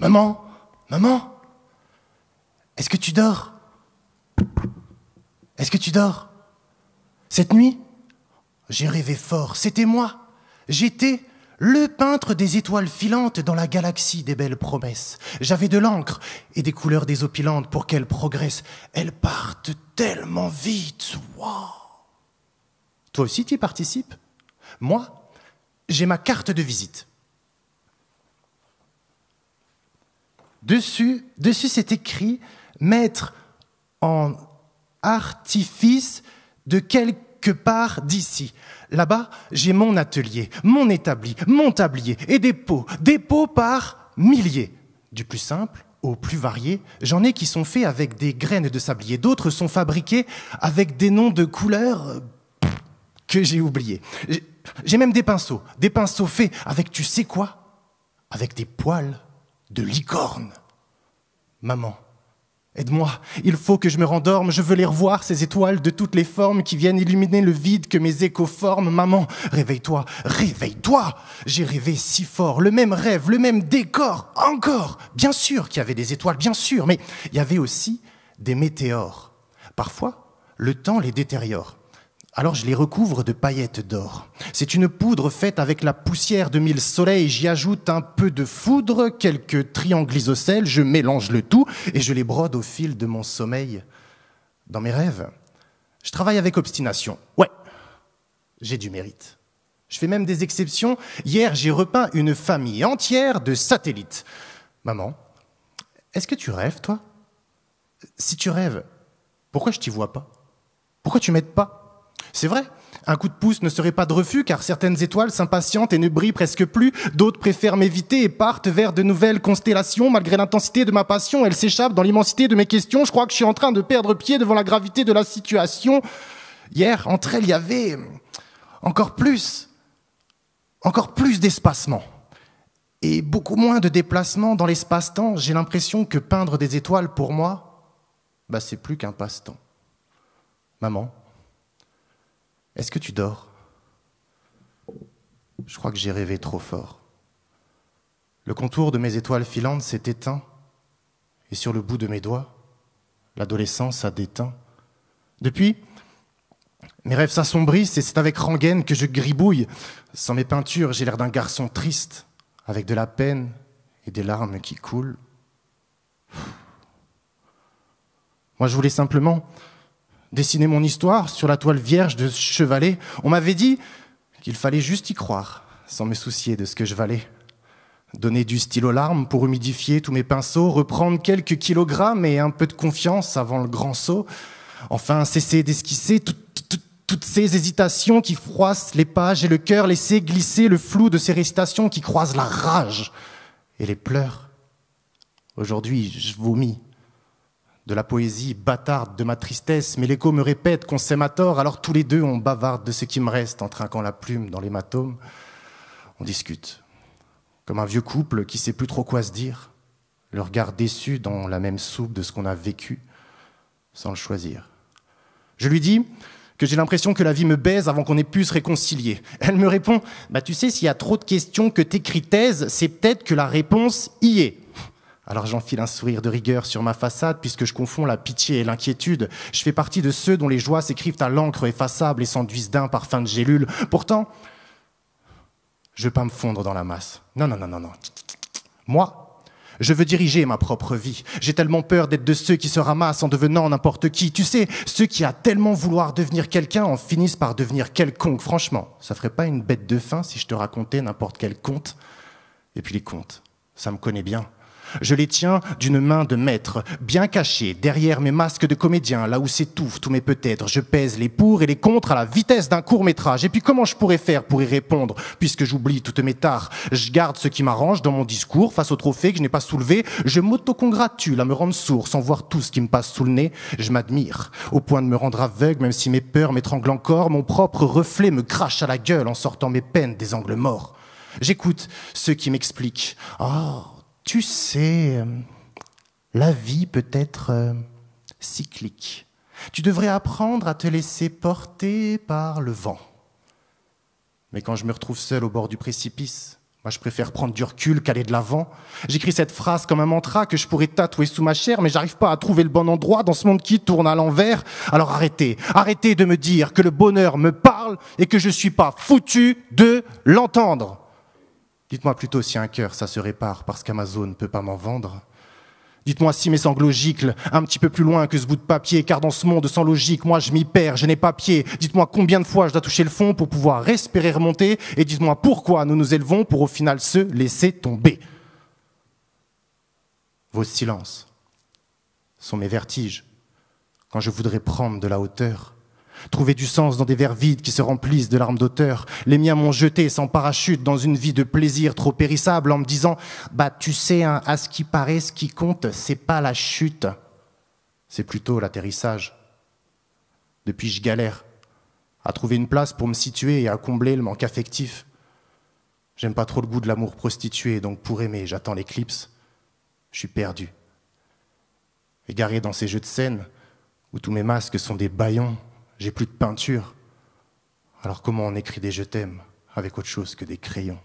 Maman, maman, est-ce que tu dors? Est-ce que tu dors? Cette nuit, j'ai rêvé fort, c'était moi. J'étais le peintre des étoiles filantes dans la galaxie des belles promesses. J'avais de l'encre et des couleurs désopilantes pour qu'elles progressent. Elles partent tellement vite, waouh! Toi aussi, tu y participes? Moi, j'ai ma carte de visite. Dessus, c'est écrit « Maître en artifice de quelque part d'ici ». Là-bas, j'ai mon atelier, mon établi, mon tablier et des pots par milliers. Du plus simple au plus varié, j'en ai qui sont faits avec des graines de sablier. D'autres sont fabriqués avec des noms de couleurs que j'ai oubliés. J'ai même des pinceaux faits avec tu sais quoi? Avec des poils de licorne. Maman, aide-moi, il faut que je me rendorme, je veux les revoir, ces étoiles de toutes les formes qui viennent illuminer le vide que mes échos forment. Maman, réveille-toi, réveille-toi! J'ai rêvé si fort, le même rêve, le même décor, encore! Bien sûr qu'il y avait des étoiles, bien sûr, mais il y avait aussi des météores. Parfois, le temps les détériore. Alors je les recouvre de paillettes d'or. C'est une poudre faite avec la poussière de 1000 soleils. J'y ajoute un peu de foudre, quelques triangles isocèles. Je mélange le tout et je les brode au fil de mon sommeil. Dans mes rêves, je travaille avec obstination. Ouais, j'ai du mérite. Je fais même des exceptions. Hier, j'ai repeint une famille entière de satellites. Maman, est-ce que tu rêves, toi? Si tu rêves, pourquoi je t'y vois pas? Pourquoi tu m'aides pas? C'est vrai, un coup de pouce ne serait pas de refus car certaines étoiles s'impatientent et ne brillent presque plus. D'autres préfèrent m'éviter et partent vers de nouvelles constellations. Malgré l'intensité de ma passion, elles s'échappent dans l'immensité de mes questions. Je crois que je suis en train de perdre pied devant la gravité de la situation. Hier, entre elles, il y avait encore plus d'espacement et beaucoup moins de déplacement dans l'espace-temps. J'ai l'impression que peindre des étoiles pour moi, c'est plus qu'un passe-temps. Maman, est-ce que tu dors? Je crois que j'ai rêvé trop fort. Le contour de mes étoiles filantes s'est éteint, et sur le bout de mes doigts, l'adolescence a déteint. Depuis, mes rêves s'assombrissent, et c'est avec rengaine que je gribouille. Sans mes peintures, j'ai l'air d'un garçon triste, avec de la peine et des larmes qui coulent. Moi, je voulais simplement dessiner mon histoire sur la toile vierge de ce chevalet. On m'avait dit qu'il fallait juste y croire, sans me soucier de ce que je valais. Donner du stylo aux larmes pour humidifier tous mes pinceaux, reprendre quelques kilogrammes et un peu de confiance avant le grand saut. Enfin, cesser d'esquisser toutes ces hésitations qui froissent les pages et le cœur, laisser glisser le flou de ces récitations qui croisent la rage et les pleurs. Aujourd'hui, je vomis de la poésie bâtarde de ma tristesse, mais l'écho me répète qu'on s'aime à tort, alors tous les deux on bavarde de ce qui me reste en trinquant la plume dans l'hématome. On discute, comme un vieux couple qui sait plus trop quoi se dire, le regard déçu dans la même soupe de ce qu'on a vécu, sans le choisir. Je lui dis que j'ai l'impression que la vie me baise avant qu'on ait pu se réconcilier. Elle me répond « Tu sais, s'il y a trop de questions que t'écris thèse, c'est peut-être que la réponse y est ». Alors j'enfile un sourire de rigueur sur ma façade puisque je confonds la pitié et l'inquiétude. Je fais partie de ceux dont les joies s'écrivent à l'encre effaçable et s'enduisent d'un parfum de gélule. Pourtant, je veux pas me fondre dans la masse. Non. Moi, je veux diriger ma propre vie. J'ai tellement peur d'être de ceux qui se ramassent en devenant n'importe qui. Tu sais, ceux qui, à tellement vouloir devenir quelqu'un, en finissent par devenir quelconque. Franchement, ça ferait pas une bête de faim si je te racontais n'importe quel conte. Et puis les contes, ça me connaît bien. Je les tiens d'une main de maître, bien cachés, derrière mes masques de comédien, là où s'étouffent tous mes peut-être. Je pèse les pour et les contre à la vitesse d'un court-métrage. Et puis comment je pourrais faire pour y répondre, puisque j'oublie toutes mes tares? Je garde ce qui m'arrange dans mon discours, face au trophée que je n'ai pas soulevé. Je m'autocongratule à me rendre sourd, sans voir tout ce qui me passe sous le nez. Je m'admire, au point de me rendre aveugle, même si mes peurs m'étranglent encore. Mon propre reflet me crache à la gueule en sortant mes peines des angles morts. J'écoute ceux qui m'expliquent. Tu sais, la vie peut être cyclique. Tu devrais apprendre à te laisser porter par le vent. Mais quand je me retrouve seul au bord du précipice, Moi, je préfère prendre du recul qu'aller de l'avant. J'écris cette phrase comme un mantra que je pourrais tatouer sous ma chair, mais j'arrive pas à trouver le bon endroit dans ce monde qui tourne à l'envers. Alors arrêtez de me dire que le bonheur me parle et que je suis pas foutu de l'entendre. Dites-moi plutôt si un cœur, ça se répare parce qu'Amazon ne peut pas m'en vendre. Dites-moi si mes sanglots giclent un petit peu plus loin que ce bout de papier, car dans ce monde sans logique, moi je m'y perds, je n'ai pas pied. Dites-moi combien de fois je dois toucher le fond pour pouvoir espérer remonter, et dites-moi pourquoi nous nous élevons pour au final se laisser tomber. Vos silences sont mes vertiges, quand je voudrais prendre de la hauteur. Trouver du sens dans des verres vides qui se remplissent de larmes d'auteur. Les miens m'ont jeté sans parachute dans une vie de plaisir trop périssable en me disant « Bah tu sais, hein, à ce qui paraît, ce qui compte, c'est pas la chute, c'est plutôt l'atterrissage. » Depuis je galère à trouver une place pour me situer et à combler le manque affectif. J'aime pas trop le goût de l'amour prostitué, donc pour aimer, j'attends l'éclipse. Je suis perdu. Égaré dans ces jeux de scène où tous mes masques sont des bâillons. J'ai plus de peinture. Alors comment on écrit des je t'aime avec autre chose que des crayons ?